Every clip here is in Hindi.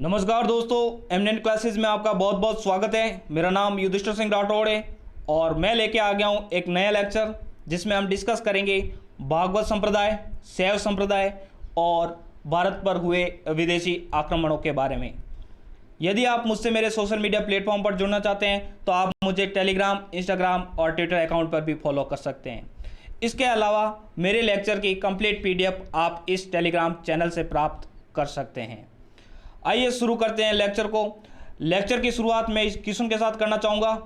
नमस्कार दोस्तों, एमिनेंट क्लासेस में आपका बहुत बहुत स्वागत है। मेरा नाम युधिष्ठिर सिंह राठौड़ है और मैं लेके आ गया हूँ एक नया लेक्चर जिसमें हम डिस्कस करेंगे भागवत संप्रदाय, शैव संप्रदाय और भारत पर हुए विदेशी आक्रमणों के बारे में। यदि आप मुझसे मेरे सोशल मीडिया प्लेटफॉर्म पर जुड़ना चाहते हैं तो आप मुझे टेलीग्राम, इंस्टाग्राम और ट्विटर अकाउंट पर भी फॉलो कर सकते हैं। इसके अलावा मेरे लेक्चर की कंप्लीट पीडीएफ आप इस टेलीग्राम चैनल से प्राप्त कर सकते हैं। आइए शुरू करते हैं लेक्चर को। लेक्चर की शुरुआत मैं इस क्वेश्चन के साथ करना चाहूँगा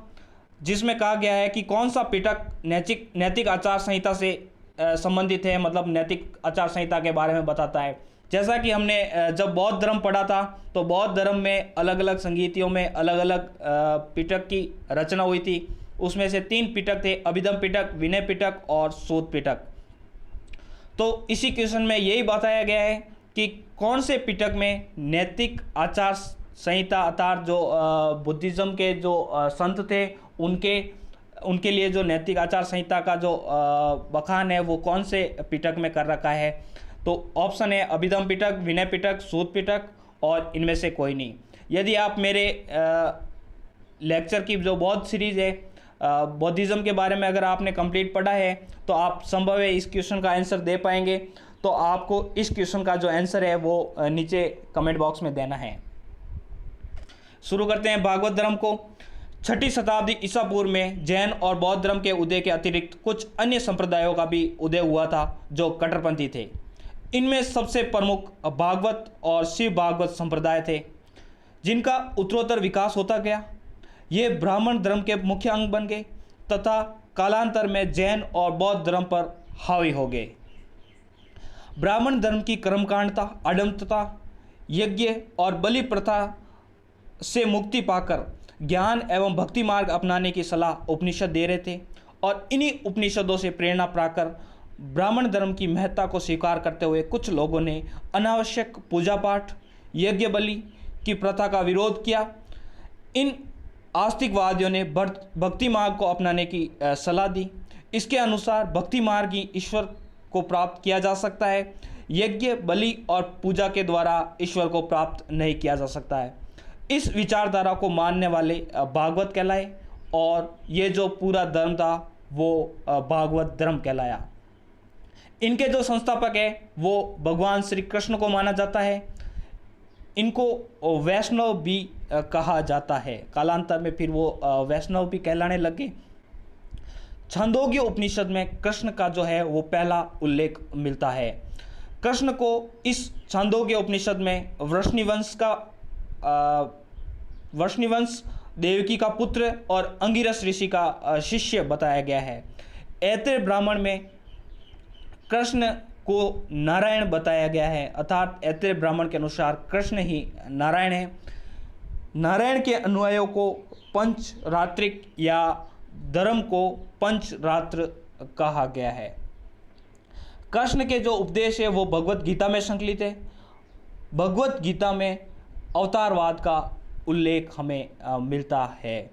जिसमें कहा गया है कि कौन सा पिटक नैतिक आचार संहिता से संबंधित है, मतलब नैतिक आचार संहिता के बारे में बताता है। जैसा कि हमने जब बौद्ध धर्म पढ़ा था तो बौद्ध धर्म में अलग अलग संगीतियों में अलग अलग पिटक की रचना हुई थी। उसमें से 3 पिटक थे, अभिधम पिटक, विनय पिटक और सूत पिटक। तो इसी क्वेश्चन में यही बताया गया है कि कौन से पिटक में नैतिक आचार संहिता अर्थात जो बुद्धिज़्म के जो संत थे उनके लिए जो नैतिक आचार संहिता का जो बखान है वो कौन से पिटक में कर रखा है। तो ऑप्शन है अभिधम पिटक, विनय पिटक, सूत पिटक और इनमें से कोई नहीं। यदि आप मेरे लेक्चर की जो बौद्ध सीरीज़ है बौद्धिज़्म के बारे में अगर आपने कंप्लीट पढ़ा है तो आप संभव है इस क्वेश्चन का आंसर दे पाएंगे। तो आपको इस क्वेश्चन का जो आंसर है वो नीचे कमेंट बॉक्स में देना है। शुरू करते हैं भागवत धर्म को। 6ठी शताब्दी ईसा पूर्व में जैन और बौद्ध धर्म के उदय के अतिरिक्त कुछ अन्य संप्रदायों का भी उदय हुआ था जो कट्टरपंथी थे। इनमें सबसे प्रमुख भागवत और शिव भागवत संप्रदाय थे जिनका उत्तरोत्तर विकास होता गया। ये ब्राह्मण धर्म के मुख्य अंग बन गए तथा कालांतर में जैन और बौद्ध धर्म पर हावी हो गए। ब्राह्मण धर्म की कर्मकांडता, अडम्बता, यज्ञ और बलि प्रथा से मुक्ति पाकर ज्ञान एवं भक्ति मार्ग अपनाने की सलाह उपनिषद दे रहे थे और इन्हीं उपनिषदों से प्रेरणा पाकर ब्राह्मण धर्म की महत्ता को स्वीकार करते हुए कुछ लोगों ने अनावश्यक पूजा पाठ, यज्ञ बलि की प्रथा का विरोध किया। इन आस्तिकवादियों ने भक्ति मार्ग को अपनाने की सलाह दी। इसके अनुसार भक्ति मार्ग ही ईश्वर को प्राप्त किया जा सकता है, यज्ञ बलि और पूजा के द्वारा ईश्वर को प्राप्त नहीं किया जा सकता है। इस विचारधारा को मानने वाले भागवत कहलाए और ये जो पूरा धर्म था वो भागवत धर्म कहलाया। इनके जो संस्थापक है वो भगवान श्री कृष्ण को माना जाता है। इनको वैष्णव भी कहा जाता है। कालांतर में फिर वो वैष्णव भी कहलाने लगे। छंदोग्य उपनिषद में कृष्ण का जो है वो पहला उल्लेख मिलता है। कृष्ण को इस छंदोग्य उपनिषद में वृषनिवंश देवकी का पुत्र और अंगिरस ऋषि का शिष्य बताया गया है। ऐत्रेय ब्राह्मण में कृष्ण को नारायण बताया गया है अर्थात ऐत्रेय ब्राह्मण के अनुसार कृष्ण ही नारायण है। नारायण के अनुयायियों को पंचरात्रिक या धर्म को पंचरात्र कहा गया है। कृष्ण के जो उपदेश है वो भगवत गीता में संकलित है। भगवत गीता में अवतारवाद का उल्लेख हमें मिलता है।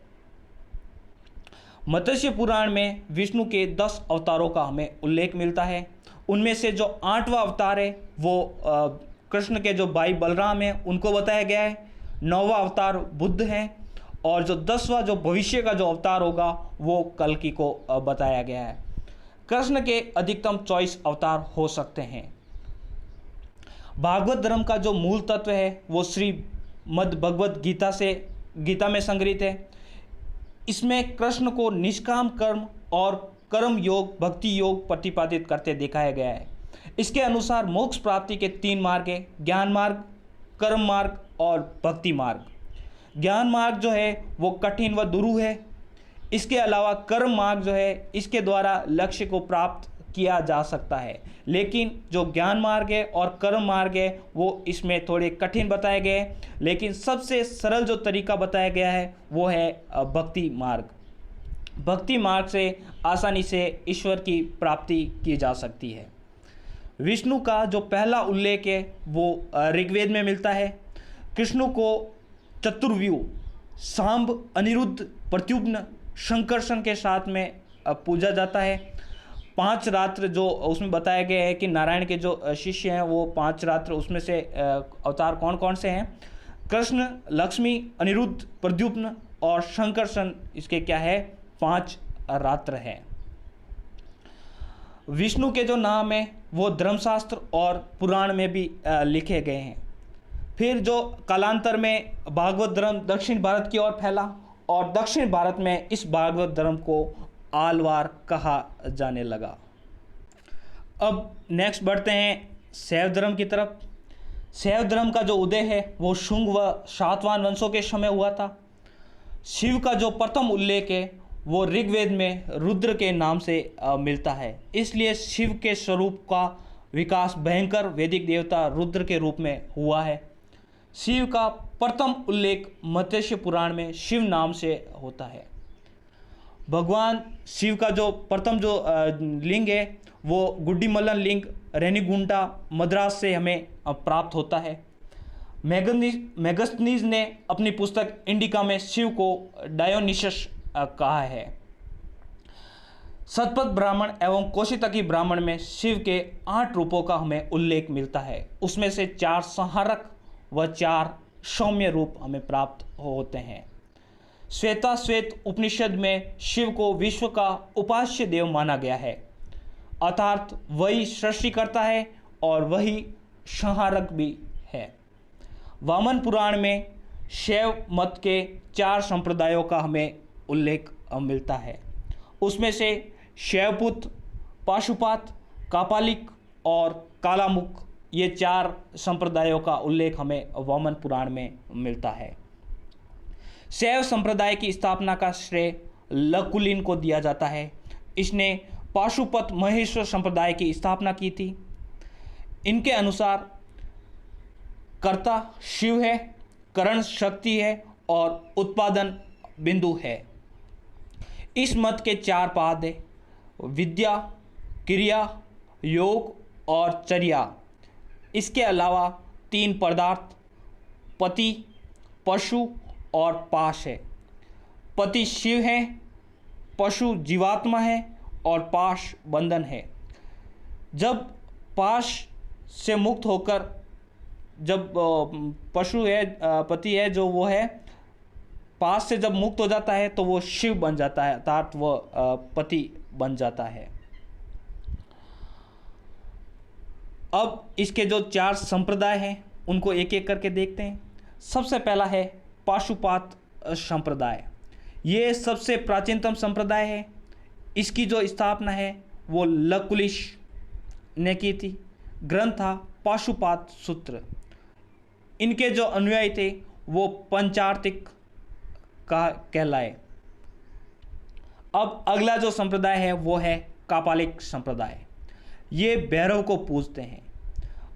मत्स्य पुराण में विष्णु के 10 अवतारों का हमें उल्लेख मिलता है। उनमें से जो 8वां अवतार है वो कृष्ण के जो भाई बलराम हैं उनको बताया गया है। 9वां अवतार बुद्ध हैं और जो 10वां जो भविष्य का जो अवतार होगा वो कल्कि को बताया गया है। कृष्ण के अधिकतम 24 अवतार हो सकते हैं। भागवत धर्म का जो मूल तत्व है वो श्रीमद् भगवत गीता में संग्रहित है। इसमें कृष्ण को निष्काम कर्म और कर्म योग, भक्ति योग प्रतिपादित करते दिखाया गया है। इसके अनुसार मोक्ष प्राप्ति के 3 मार्ग है, ज्ञान मार्ग, कर्म मार्ग और भक्ति मार्ग। ज्ञान मार्ग जो है वो कठिन व दुरूह है। इसके अलावा कर्म मार्ग जो है इसके द्वारा लक्ष्य को प्राप्त किया जा सकता है, लेकिन जो ज्ञान मार्ग है और कर्म मार्ग है वो इसमें थोड़े कठिन बताए गए हैं, लेकिन सबसे सरल जो तरीका बताया गया है वो है भक्ति मार्ग। भक्ति मार्ग से आसानी से ईश्वर की प्राप्ति की जा सकती है। विष्णु का जो पहला उल्लेख है वो ऋग्वेद में मिलता है। कृष्ण को चतुर्व्यूह, सांब, अनिरुद्ध, प्रत्युम्न, शंकरषण के साथ में पूजा जाता है। 5 रात्र जो उसमें बताया गया है कि नारायण के जो शिष्य हैं वो 5 रात्र, उसमें से अवतार कौन कौन से हैं? कृष्ण, लक्ष्मी, अनिरुद्ध, प्रद्युम्न और शंकरसन इसके क्या है 5 रात्र हैं। विष्णु के जो नाम है वो धर्मशास्त्र और पुराण में भी लिखे गए हैं। फिर जो कालांतर में भागवत धर्म दक्षिण भारत की ओर फैला और दक्षिण भारत में इस भागवत धर्म को आलवार कहा जाने लगा। अब नेक्स्ट बढ़ते हैं शैव धर्म की तरफ। शैव धर्म का जो उदय है वो शुंग व शातवाहन वंशों के समय हुआ था। शिव का जो प्रथम उल्लेख है वो ऋग्वेद में रुद्र के नाम से मिलता है, इसलिए शिव के स्वरूप का विकास भयंकर वैदिक देवता रुद्र के रूप में हुआ है। शिव का प्रथम उल्लेख मत्स्य पुराण में शिव नाम से होता है। भगवान शिव का जो प्रथम जो लिंग है वो गुड्डीमल्लन लिंग रेनीगुंटा मद्रास से हमें प्राप्त होता है। मेगस्थनीज ने अपनी पुस्तक इंडिका में शिव को डायोनिसस कहा है। शतपथ ब्राह्मण एवं कौशितकी ब्राह्मण में शिव के 8 रूपों का हमें उल्लेख मिलता है। उसमें से 4 संहारक व 4 सौम्य रूप हमें प्राप्त होते हैं। श्वेता श्वेत उपनिषद में शिव को विश्व का उपास्य देव माना गया है, अर्थात वही सृष्टि करता है और वही संहारक भी है। वामन पुराण में शैव मत के 4 संप्रदायों का हमें उल्लेख मिलता है। उसमें से शैवपुत, पाशुपात, कापालिक और कालामुख ये 4 संप्रदायों का उल्लेख हमें वामन पुराण में मिलता है। शैव संप्रदाय की स्थापना का श्रेय लकुलिन को दिया जाता है। इसने पाशुपत महेश्वर संप्रदाय की स्थापना की थी। इनके अनुसार कर्ता शिव है, करण शक्ति है और उत्पादन बिंदु है। इस मत के 4 पाद है, विद्या, क्रिया, योग और चर्या। इसके अलावा 3 पदार्थ पति, पशु और पाश है। पति शिव है, पशु जीवात्मा है और पाश बंधन है। जब पाश से मुक्त होकर जब पशु है पति है जो वो है पाश से जब मुक्त हो जाता है तो वो शिव बन जाता है, अर्थात वह पति बन जाता है। अब इसके जो 4 संप्रदाय हैं उनको एक एक करके देखते हैं। सबसे पहला है पाशुपात संप्रदाय। ये सबसे प्राचीनतम संप्रदाय है। इसकी जो स्थापना है वो लकुलिश ने की थी। ग्रंथ था पाशुपात सूत्र। इनके जो अनुयायी थे वो पंचार्तिक कहलाए। अब अगला जो संप्रदाय है वो है कापालिक संप्रदाय। ये भैरव को पूजते हैं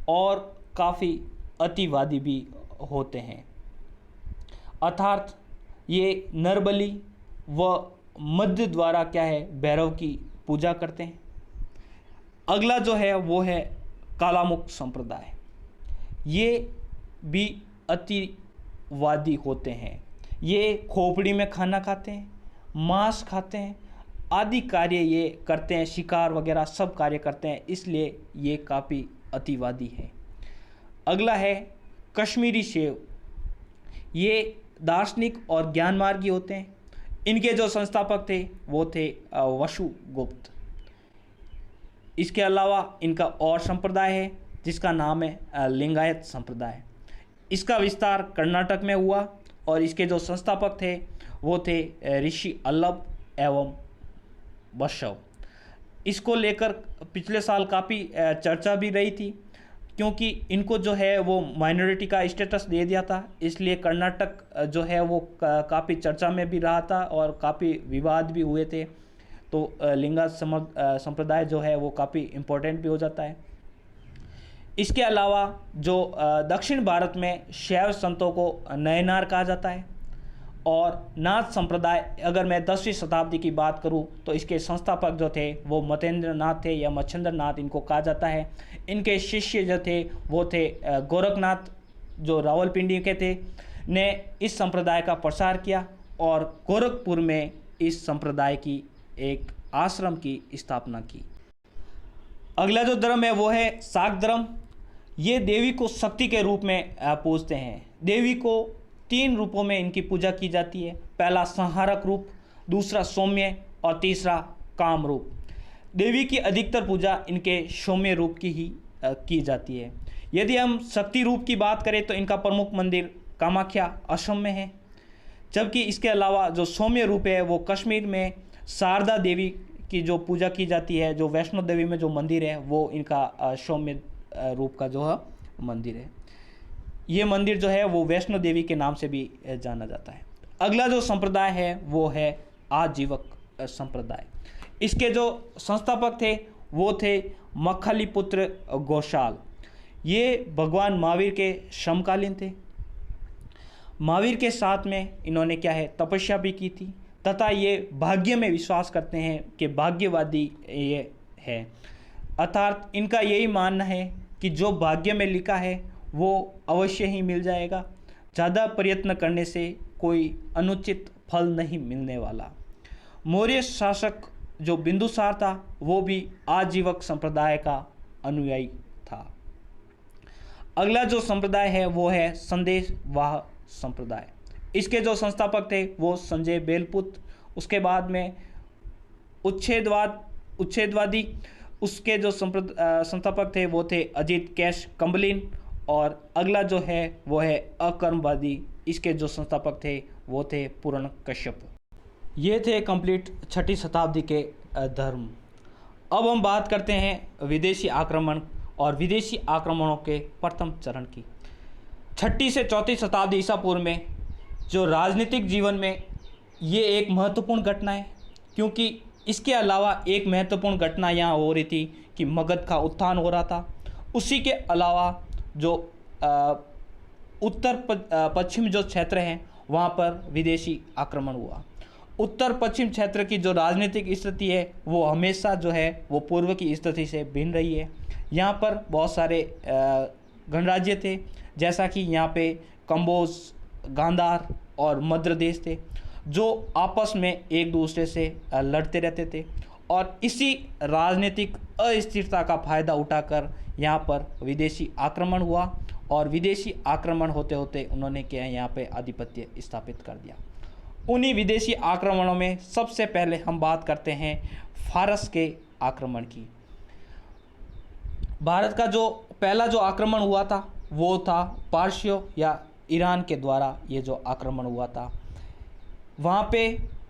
और काफ़ी अतिवादी भी होते हैं, अर्थात ये नरबली व मध्य द्वारा क्या है भैरव की पूजा करते हैं। अगला जो है वो है कालामुख संप्रदाय। ये भी अतिवादी होते हैं। ये खोपड़ी में खाना खाते हैं, मांस खाते हैं, आदि कार्य ये करते हैं, शिकार वगैरह सब कार्य करते हैं, इसलिए ये काफ़ी अतिवादी है। अगला है कश्मीरी शैव। ये दार्शनिक और ज्ञानमार्गी होते हैं। इनके जो संस्थापक थे वो थे वसुगुप्त। इसके अलावा इनका और संप्रदाय है जिसका नाम है लिंगायत संप्रदाय। इसका विस्तार कर्नाटक में हुआ और इसके जो संस्थापक थे वो थे ऋषि अल्लभ एवं बसव। इसको लेकर पिछले साल काफ़ी चर्चा भी रही थी, क्योंकि इनको जो है वो माइनॉरिटी का स्टेटस दे दिया था, इसलिए कर्नाटक जो है वो काफ़ी चर्चा में भी रहा था और काफ़ी विवाद भी हुए थे। तो लिंगा संप्रदाय जो है वो काफ़ी इम्पोर्टेंट भी हो जाता है। इसके अलावा जो दक्षिण भारत में शैव संतों को नयनार कहा जाता है। और नाथ संप्रदाय, अगर मैं 10वीं शताब्दी की बात करूं तो इसके संस्थापक जो थे वो मतेंद्र नाथ थे या मच्छिंद्र नाथ इनको कहा जाता है। इनके शिष्य जो थे वो थे गोरखनाथ जो रावलपिंडी के थे, ने इस संप्रदाय का प्रसार किया और गोरखपुर में इस संप्रदाय की एक आश्रम की स्थापना की। अगला जो धर्म है वो है शाक्त धर्म। ये देवी को शक्ति के रूप में पूजते हैं। देवी को 3 रूपों में इनकी पूजा की जाती है। पहला संहारक रूप, दूसरा सौम्य और तीसरा काम रूप। देवी की अधिकतर पूजा इनके सौम्य रूप की ही की जाती है। यदि हम शक्ति रूप की बात करें तो इनका प्रमुख मंदिर कामाख्या असम में है, जबकि इसके अलावा जो सौम्य रूप है वो कश्मीर में शारदा देवी की जो पूजा की जाती है, जो वैष्णो देवी में जो मंदिर है वो इनका सौम्य रूप का जो है मंदिर है। ये मंदिर जो है वो वैष्णो देवी के नाम से भी जाना जाता है। अगला जो संप्रदाय है वो है आजीवक संप्रदाय। इसके जो संस्थापक थे वो थे मखलीपुत्र घोषाल। ये भगवान महावीर के समकालीन थे। महावीर के साथ में इन्होंने क्या है तपस्या भी की थी, तथा ये भाग्य में विश्वास करते हैं कि भाग्यवादी ये है, अर्थात इनका यही मानना है कि जो भाग्य में लिखा है वो अवश्य ही मिल जाएगा। ज़्यादा प्रयत्न करने से कोई अनुचित फल नहीं मिलने वाला। मौर्य शासक जो बिंदुसार था वो भी आजीवक संप्रदाय का अनुयायी था। अगला जो संप्रदाय है वो है संदेशवाह संप्रदाय। इसके जो संस्थापक थे वो संजय बेलपुत्र, उसके बाद में उच्छेदवादी, उसके जो संस्थापक थे वो थे अजीत कैश कंबलिन, और अगला जो है वो है अकर्मवादी। इसके जो संस्थापक थे वो थे पूर्ण कश्यप। ये थे कंप्लीट 6ठी शताब्दी के धर्म। अब हम बात करते हैं विदेशी आक्रमण और विदेशी आक्रमणों के प्रथम चरण की। 6ठी से 4ठी शताब्दी ईसा पूर्व में जो राजनीतिक जीवन में ये एक महत्वपूर्ण घटना है, क्योंकि इसके अलावा एक महत्वपूर्ण घटना यहाँ हो रही थी कि मगध का उत्थान हो रहा था। उसी के अलावा जो उत्तर पश्चिम जो क्षेत्र हैं वहाँ पर विदेशी आक्रमण हुआ। उत्तर पश्चिम क्षेत्र की जो राजनीतिक स्थिति है वो हमेशा जो है वो पूर्व की स्थिति से भिन्न रही है। यहाँ पर बहुत सारे गणराज्य थे, जैसा कि यहाँ पे कंबोज, गांधार और मध्य देश थे, जो आपस में एक दूसरे से लड़ते रहते थे, और इसी राजनीतिक अस्थिरता का फायदा उठाकर यहाँ पर विदेशी आक्रमण हुआ, और विदेशी आक्रमण होते होते उन्होंने क्या यहाँ पे आधिपत्य स्थापित कर दिया। उन्हीं विदेशी आक्रमणों में सबसे पहले हम बात करते हैं फारस के आक्रमण की। भारत का जो पहला जो आक्रमण हुआ था वो था पारसियों या ईरान के द्वारा ये जो आक्रमण हुआ था। वहाँ पे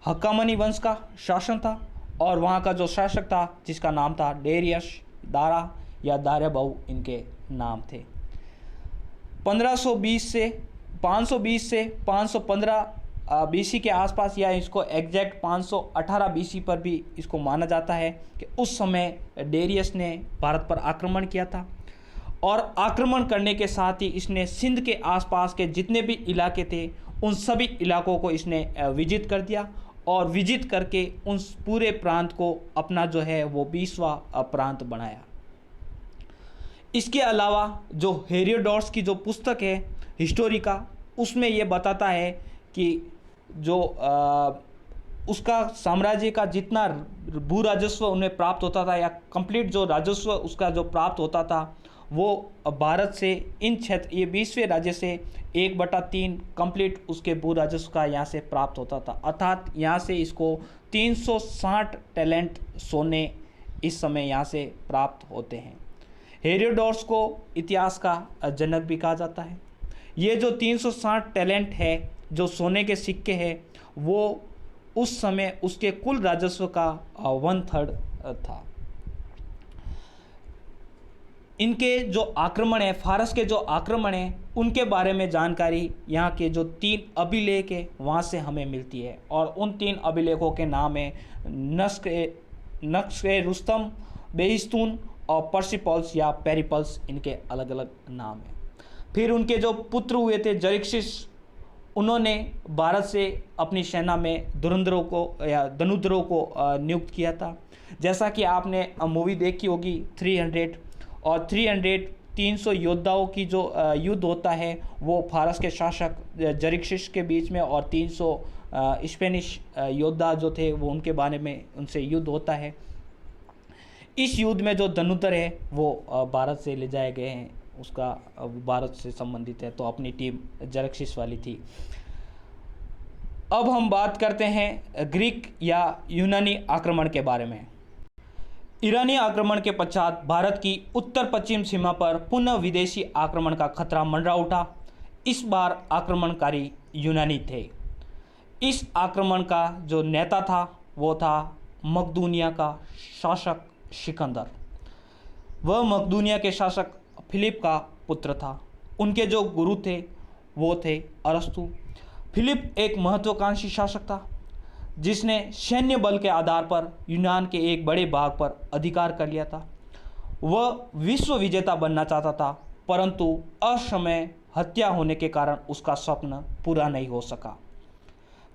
हक्कामनी वंश का शासन था, और वहाँ का जो शासक था जिसका नाम था डेरियस दारा या दार्याबाऊ इनके नाम थे। 520 से 515 बीसी के आसपास, या इसको एग्जैक्ट 518 बीसी पर भी इसको माना जाता है कि उस समय डेरियस ने भारत पर आक्रमण किया था, और आक्रमण करने के साथ ही इसने सिंध के आसपास के जितने भी इलाके थे उन सभी इलाकों को इसने विजित कर दिया, और विजित करके उन पूरे प्रांत को अपना जो है वो 20वां प्रांत बनाया। इसके अलावा जो हेरोडोटस की जो पुस्तक है हिस्टोरिका, उसमें ये बताता है कि जो उसका साम्राज्य का जितना भू राजस्व उन्हें प्राप्त होता था, या कंप्लीट जो राजस्व उसका जो प्राप्त होता था, वो भारत से इन क्षेत्र ये 20वें राज्य से 1/3 कंप्लीट उसके भू राजस्व का यहाँ से प्राप्त होता था। अर्थात यहाँ से इसको 360 टैलेंट सोने इस समय यहाँ से प्राप्त होते हैं। हेरोडोटस को इतिहास का जनक भी कहा जाता है। ये जो 360 टैलेंट है, जो सोने के सिक्के हैं, वो उस समय उसके कुल राजस्व का 1/3 था। इनके जो आक्रमण है, फारस के जो आक्रमण है, उनके बारे में जानकारी यहाँ के जो 3 अभिलेख है वहाँ से हमें मिलती है, और उन 3 अभिलेखों के नाम है नक्श रुस्तम, बेहिस्तून और पर्सिपल्स या पेरिपल्स, इनके अलग अलग नाम हैं। फिर उनके जो पुत्र हुए थे जरिक्सिस, उन्होंने भारत से अपनी सेना में धुरंधरों को या धनुधरों को नियुक्त किया था। जैसा कि आपने मूवी देखी होगी 300, और 300 योद्धाओं की जो युद्ध होता है वो फारस के शासक जरिक्सिस के बीच में, और 300 स्पेनिश योद्धा जो थे वो उनके बारे में उनसे युद्ध होता है। इस युद्ध में जो धनुधर है वो भारत से ले जाए गए हैं उसका भारत से संबंधित है, तो अपनी टीम जरक्सिस वाली थी। अब हम बात करते हैं ग्रीक या यूनानी आक्रमण के बारे में। ईरानी आक्रमण के पश्चात भारत की उत्तर पश्चिम सीमा पर पुनः विदेशी आक्रमण का खतरा मंडरा उठा। इस बार आक्रमणकारी यूनानी थे। इस आक्रमण का जो नेता था वो था मकदूनिया का शासक सिकंदर। वह मकदूनिया के शासक फिलिप का पुत्र था। उनके जो गुरु थे वो थे अरस्तु। फिलिप एक महत्वाकांक्षी शासक था जिसने सैन्य बल के आधार पर यूनान के एक बड़े भाग पर अधिकार कर लिया था। वह विश्व विजेता बनना चाहता था, परंतु असमय हत्या होने के कारण उसका स्वप्न पूरा नहीं हो सका।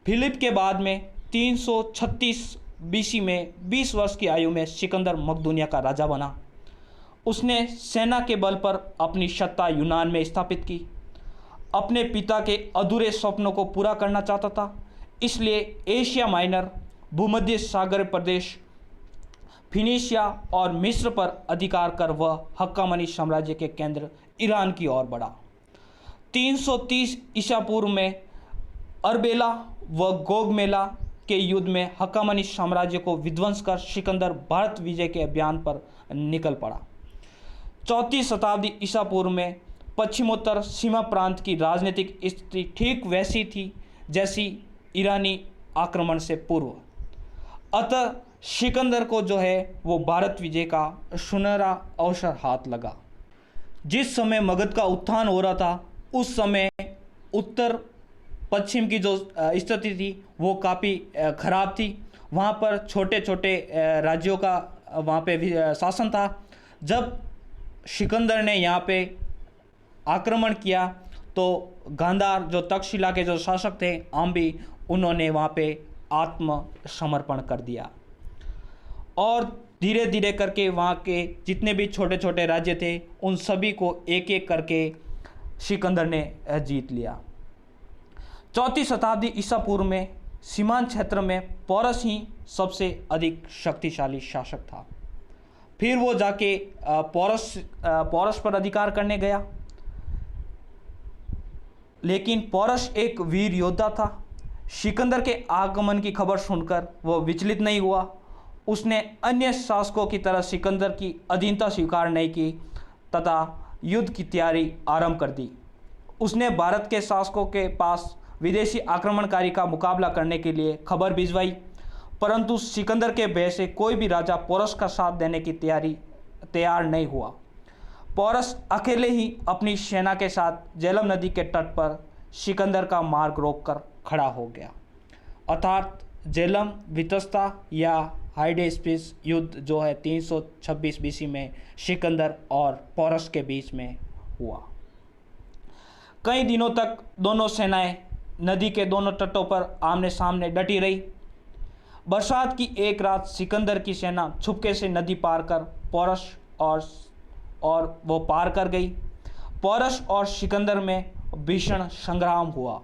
फिलिप के बाद में 336 बीसी में 20 वर्ष की आयु में सिकंदर मकदूनिया का राजा बना। उसने सेना के बल पर अपनी सत्ता यूनान में स्थापित की। अपने पिता के अधूरे स्वप्नों को पूरा करना चाहता था, इसलिए एशिया माइनर, भूमध्य सागर प्रदेश, फिनीशिया और मिस्र पर अधिकार कर वह हक्कामनी साम्राज्य के केंद्र ईरान की ओर बढ़ा। 330 ईसा पूर्व में अरबेला व गोगमेला के युद्ध में हक्कामनी साम्राज्य को विध्वंस कर सिकंदर भारत विजय के अभियान पर निकल पड़ा। 4वीं शताब्दी ईसा पूर्व में पश्चिमोत्तर सीमा प्रांत की राजनीतिक स्थिति ठीक वैसी थी जैसी ईरानी आक्रमण से पूर्व। अतः सिकंदर को जो है वो भारत विजय का सुनहरा अवसर हाथ लगा। जिस समय मगध का उत्थान हो रहा था उस समय उत्तर पश्चिम की जो स्थिति थी वो काफ़ी खराब थी। वहाँ पर छोटे छोटे राज्यों का वहाँ पे शासन था। जब सिकंदर ने यहाँ पे आक्रमण किया तो गांधार जो तक्षशिला के जो शासक थे आम्बी, उन्होंने वहाँ पे आत्मसमर्पण कर दिया और धीरे धीरे करके वहाँ के जितने भी छोटे छोटे राज्य थे उन सभी को एक एक करके सिकंदर ने जीत लिया। 4वीं शताब्दी ईसा पूर्व में सीमांत क्षेत्र में पोरस ही सबसे अधिक शक्तिशाली शासक था। फिर वो जाके पोरस पर अधिकार करने गया, लेकिन पोरस एक वीर योद्धा था। सिकंदर के आगमन की खबर सुनकर वह विचलित नहीं हुआ। उसने अन्य शासकों की तरह सिकंदर की अधीनता स्वीकार नहीं की तथा युद्ध की तैयारी आरंभ कर दी। उसने भारत के शासकों के पास विदेशी आक्रमणकारी का मुकाबला करने के लिए खबर भिजवाई, परंतु सिकंदर के भय से कोई भी राजा पोरस का साथ देने की तैयार नहीं हुआ। पोरस अकेले ही अपनी सेना के साथ झेलम नदी के तट पर सिकंदर का मार्ग रोककर खड़ा हो गया। अर्थात झेलम वितस्ता या हाइडेस्पिस युद्ध जो है 326 बीसी में सिकंदर और पोरस के बीच में हुआ। कई दिनों तक दोनों सेनाएं नदी के दोनों तटों पर आमने सामने डटी रही। बरसात की एक रात सिकंदर की सेना छुपके से नदी पार कर पोरस और वो पार कर गई। पोरस और सिकंदर में भीषण संग्राम हुआ।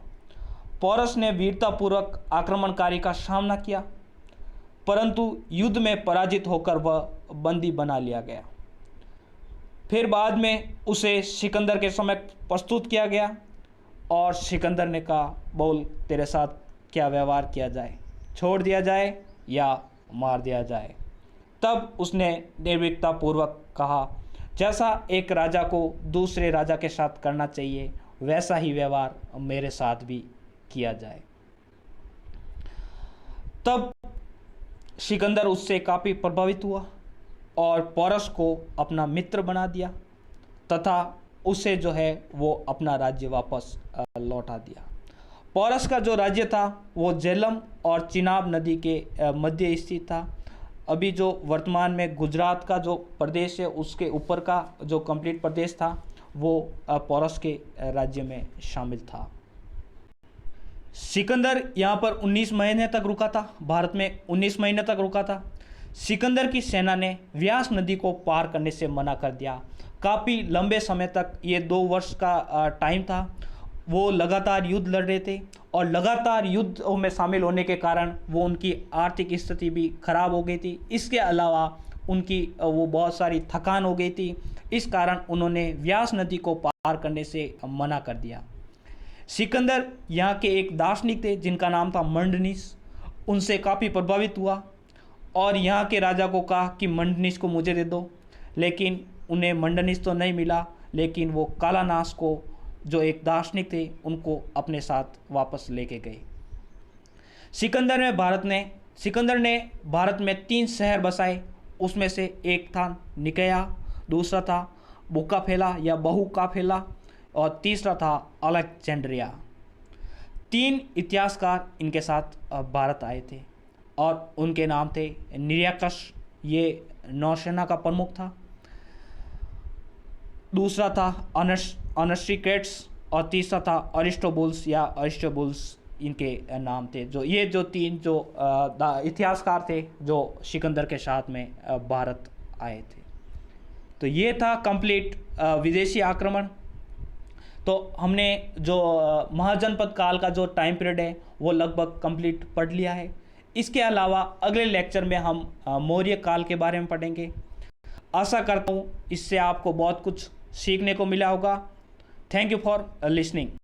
पोरस ने वीरतापूर्वक आक्रमणकारी का सामना किया, परंतु युद्ध में पराजित होकर वह बंदी बना लिया गया। फिर बाद में उसे सिकंदर के समय प्रस्तुत किया गया और सिकंदर ने कहा, बोल तेरे साथ क्या व्यवहार किया जाए, छोड़ दिया जाए या मार दिया जाए। तब उसने निर्भीकतापूर्वक कहा, जैसा एक राजा को दूसरे राजा के साथ करना चाहिए वैसा ही व्यवहार मेरे साथ भी किया जाए। तब सिकंदर उससे काफ़ी प्रभावित हुआ और पोरस को अपना मित्र बना दिया तथा उसे जो है वो अपना राज्य वापस लौटा दिया। पोरस का जो राज्य था वो झेलम और चिनाब नदी के मध्य स्थित था। अभी जो वर्तमान में गुजरात का जो प्रदेश है उसके ऊपर का जो कंप्लीट प्रदेश था वो पोरस के राज्य में शामिल था। सिकंदर यहाँ पर 19 महीने तक रुका था। भारत में 19 महीने तक रुका था। सिकंदर की सेना ने व्यास नदी को पार करने से मना कर दिया। काफ़ी लंबे समय तक, ये 2 वर्ष का टाइम था, वो लगातार युद्ध लड़ रहे थे और लगातार युद्ध में शामिल होने के कारण वो उनकी आर्थिक स्थिति भी खराब हो गई थी। इसके अलावा उनकी वो बहुत सारी थकान हो गई थी। इस कारण उन्होंने व्यास नदी को पार करने से मना कर दिया। सिकंदर यहाँ के एक दार्शनिक थे जिनका नाम था मंडनीस, उनसे काफ़ी प्रभावित हुआ और यहाँ के राजा को कहा कि मंडनीस को मुझे दे दो, लेकिन उन्हें मंडनीस तो नहीं मिला, लेकिन वो कालानास को जो एक दार्शनिक थे उनको अपने साथ वापस लेके गए। सिकंदर ने भारत में 3 शहर बसाए, उसमें से एक था निकया, दूसरा था बुकाफेला या बहुकाफेला और तीसरा था अलेक्जेंड्रिया। 3 इतिहासकार इनके साथ भारत आए थे और उनके नाम थे निरियाकस, ये नौसेना का प्रमुख था, दूसरा था अनस्ट्रिकेट्स और तीसरा था अरिस्टोबुल्स इनके नाम थे। जो 3 इतिहासकार थे जो सिकंदर के साथ में भारत आए थे। तो ये था कंप्लीट विदेशी आक्रमण। तो हमने जो महाजनपद काल का जो टाइम पीरियड है वो लगभग कंप्लीट पढ़ लिया है। इसके अलावा अगले लेक्चर में हम मौर्य काल के बारे में पढ़ेंगे। आशा करता हूँ इससे आपको बहुत कुछ सीखने को मिला होगा। Thank you for listening.